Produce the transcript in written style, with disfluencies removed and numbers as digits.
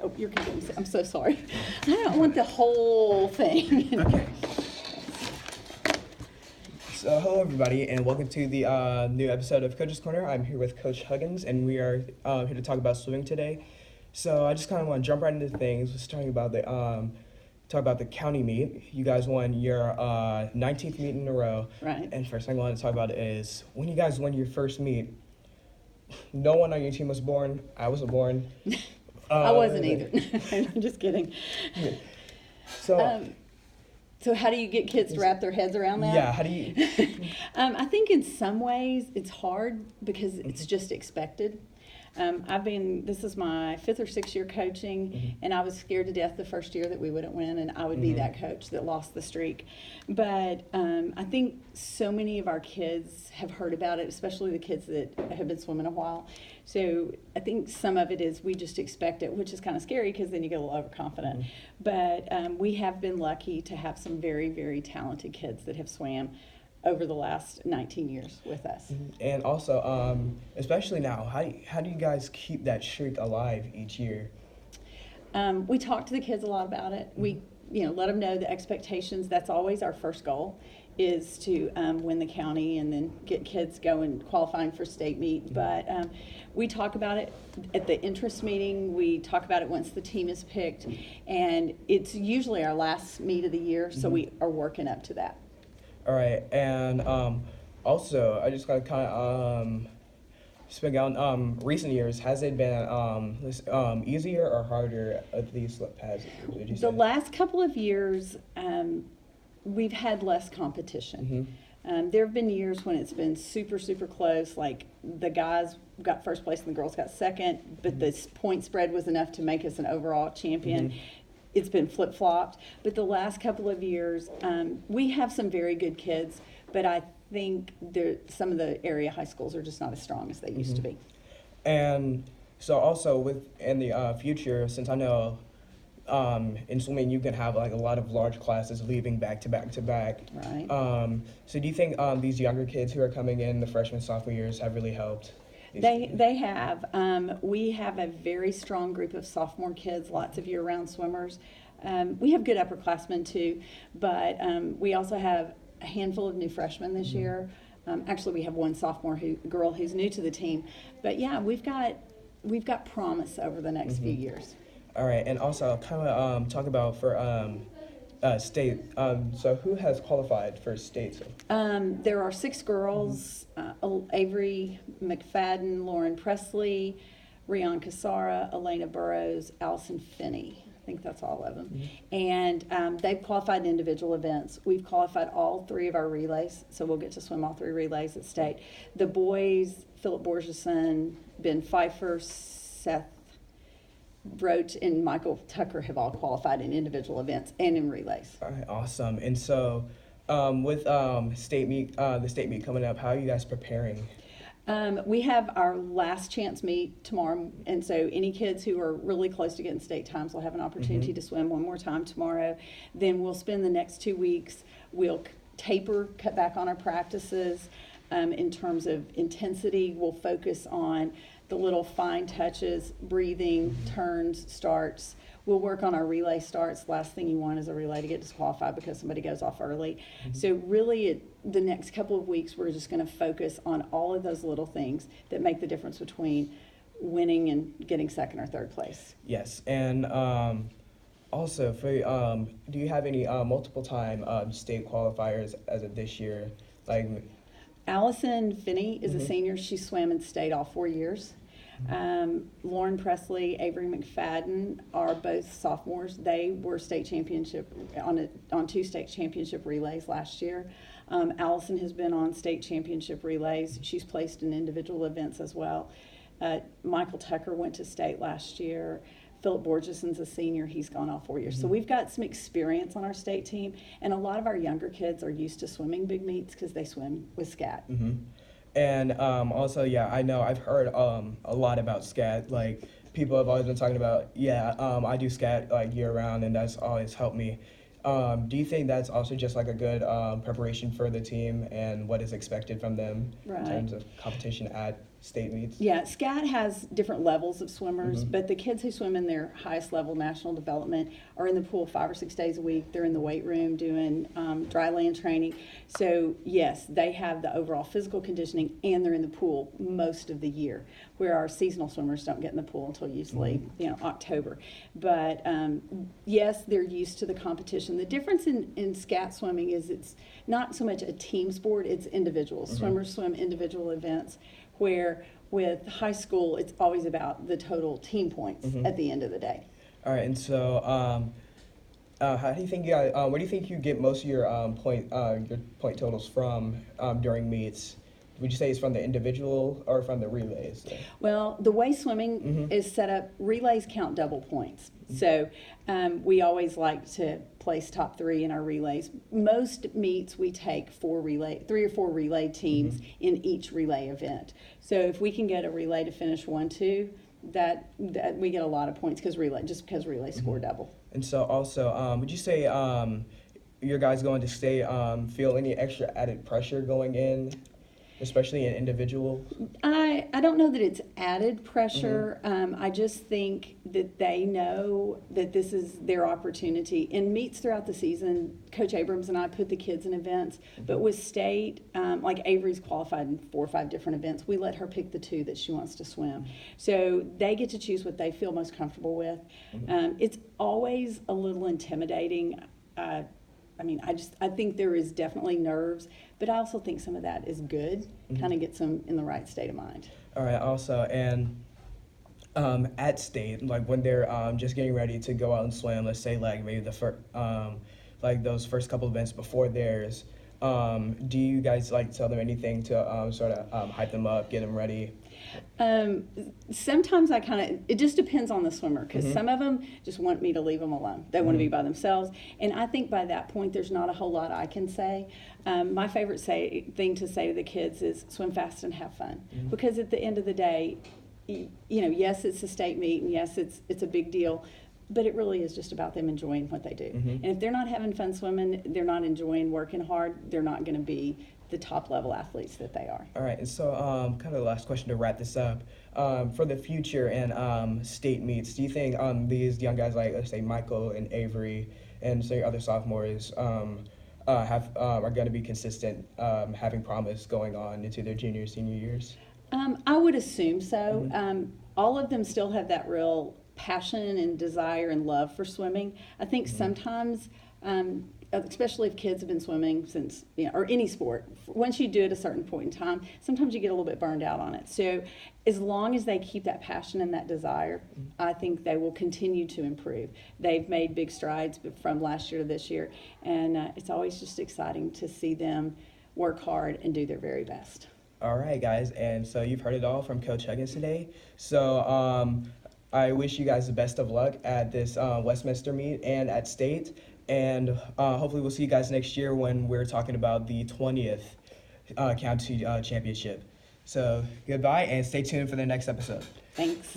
Oh, you're confused. I'm so sorry. I don't want the whole thing. Okay. So hello everybody, and welcome to the new episode of Coach's Corner. I'm here with Coach Huggins, and we are here to talk about swimming today. So I just kind of want to jump right into things. We're talking about the county meet. You guys won your 19th meet in a row. Right. And first thing I want to talk about is when you guys won your first meet. No one on your team was born. I wasn't born. I wasn't either. I'm just kidding. So how do you get kids to wrap their heads around that? Yeah, how do you? I think in some ways it's hard because it's just expected. This is my 5th or 6th year coaching, and I was scared to death the first year that we wouldn't win, and I would be that coach that lost the streak. But I think so many of our kids have heard about it, especially the kids that have been swimming a while. So I think some of it is we just expect it, which is kind of scary because then you get a little overconfident. But we have been lucky to have some very, very talented kids that have swam over the last 19 years with us. And also, especially now, how do you guys keep that streak alive each year? We talk to the kids a lot about it. We let them know the expectations. That's always our first goal, is to win the county and then get kids going, qualifying for state meet. But we talk about it at the interest meeting. We talk about it once the team is picked. And it's usually our last meet of the year, so we are working up to that. All right, and also, I just got to kind of speak on recent years. Has it been easier or harder at these pads? Would you say? The last couple of years, we've had less competition. There have been years when it's been super, super close, like the guys got first place and the girls got second, but the point spread was enough to make us an overall champion. It's been flip-flopped, but the last couple of years, we have some very good kids, but I think some of the area high schools are just not as strong as they used to be. And so also in the future, since I know in swimming you can have like a lot of large classes leaving back to back to back. Right. So do you think these younger kids who are coming in the freshman, sophomore years have really helped? They have. We have a very strong group of sophomore kids, lots of year-round swimmers. We have good upperclassmen too, but we also have a handful of new freshmen this year. Actually, we have one sophomore girl who's new to the team. But yeah, we've got promise over the next few years. All right, and also kind of talk about for state. So who has qualified for state? There are 6 girls: Avery McFadden, Lauren Presley, Rion Casara, Elena Burrows, Allison Finney. I think that's all of them. And they've qualified in individual events. We've qualified all 3 of our relays, so we'll get to swim all 3 relays at state. The boys, Philip Borgeson, Ben Pfeiffer, Seth Roach, and Michael Tucker have all qualified in individual events and in relays. All right, awesome. And so with the state meet coming up, how are you guys preparing? We have our last chance meet tomorrow, and so any kids who are really close to getting state times will have an opportunity to swim one more time tomorrow. Then we'll spend the next 2 weeks, we'll cut back on our practices. In terms of intensity, we'll focus on the little fine touches, breathing, turns, starts. We'll work on our relay starts. Last thing you want is a relay to get disqualified because somebody goes off early. So really, the next couple of weeks, we're just going to focus on all of those little things that make the difference between winning and getting second or third place. Yes, and also, do you have any multiple-time state qualifiers as of this year? Like Allison Finney is a senior. She swam in state all 4 years. Lauren Presley, Avery McFadden are both sophomores. They were state championship on 2 state championship relays last year. Allison has been on state championship relays. She's placed in individual events as well. Michael Tucker went to state last year. Philip Borgeson's a senior. He's gone all 4 years. So we've got some experience on our state team, and a lot of our younger kids are used to swimming big meets because they swim with SCAT. And also, yeah, I know I've heard a lot about SCAT. Like, people have always been talking about, I do SCAT like year round, and that's always helped me. Do you think that's also just like a good preparation for the team and what is expected from them in terms of competition at state meets? Yeah, SCAT has different levels of swimmers, Mhm. but the kids who swim in their highest level national development are in the pool 5 or 6 days a week. They're in the weight room doing dry land training. So yes, they have the overall physical conditioning and they're in the pool most of the year, where our seasonal swimmers don't get in the pool until usually October. But yes, they're used to the competition. The difference in SCAT swimming is it's not so much a team sport, it's individuals. Swimmers swim individual events, where with high school, it's always about the total team points at the end of the day. All right, and so how do you think you guys, where do you think you get most of your point totals from during meets? Would you say it's from the individual or from the relays? Well, the way swimming is set up, relays count double points. So we always like to place top 3 in our relays. Most meets we take 3 or 4 relay teams in each relay event. So if we can get a relay to finish 1-2, that we get a lot of points because relays score double. And so also, would you say your guys going to stay feel any extra added pressure going in, especially in individual? I don't know that it's added pressure. I just think that they know that this is their opportunity. In meets throughout the season, Coach Abrams and I put the kids in events, but with state, like Avery's qualified in 4 or 5 different events, we let her pick the 2 that she wants to swim. So they get to choose what they feel most comfortable with. It's always a little intimidating. I think there is definitely nerves, but I also think some of that is good, kind of gets them in the right state of mind. All right, also, and at state, like when they're just getting ready to go out and swim, let's say like maybe the first, like those first couple events before theirs, do you guys like tell them anything to sort of hype them up, get them ready? Sometimes it just depends on the swimmer, because some of them just want me to leave them alone. They want to be by themselves. And I think by that point, there's not a whole lot I can say. My favorite thing to say to the kids is swim fast and have fun. Because at the end of the day, yes, it's a state meet, and yes, it's a big deal, but it really is just about them enjoying what they do. And if they're not having fun swimming, they're not enjoying working hard, they're not going to be the top level athletes that they are. All right, and so kind of the last question to wrap this up. For the future and state meets, do you think these young guys like, let's say, Michael and Avery and say other sophomores are going to be consistent, having promise going on into their junior, senior years? I would assume so. All of them still have that real passion and desire and love for swimming. I think sometimes, especially if kids have been swimming since, or any sport, once you do it a certain point in time, sometimes you get a little bit burned out on it. So as long as they keep that passion and that desire, I think they will continue to improve. They've made big strides from last year to this year, and it's always just exciting to see them work hard and do their very best. All right, guys, and so you've heard it all from Coach Huggins today. So I wish you guys the best of luck at this Westminster meet and at state. And hopefully we'll see you guys next year when we're talking about the 20th County Championship. So goodbye, and stay tuned for the next episode. Thanks.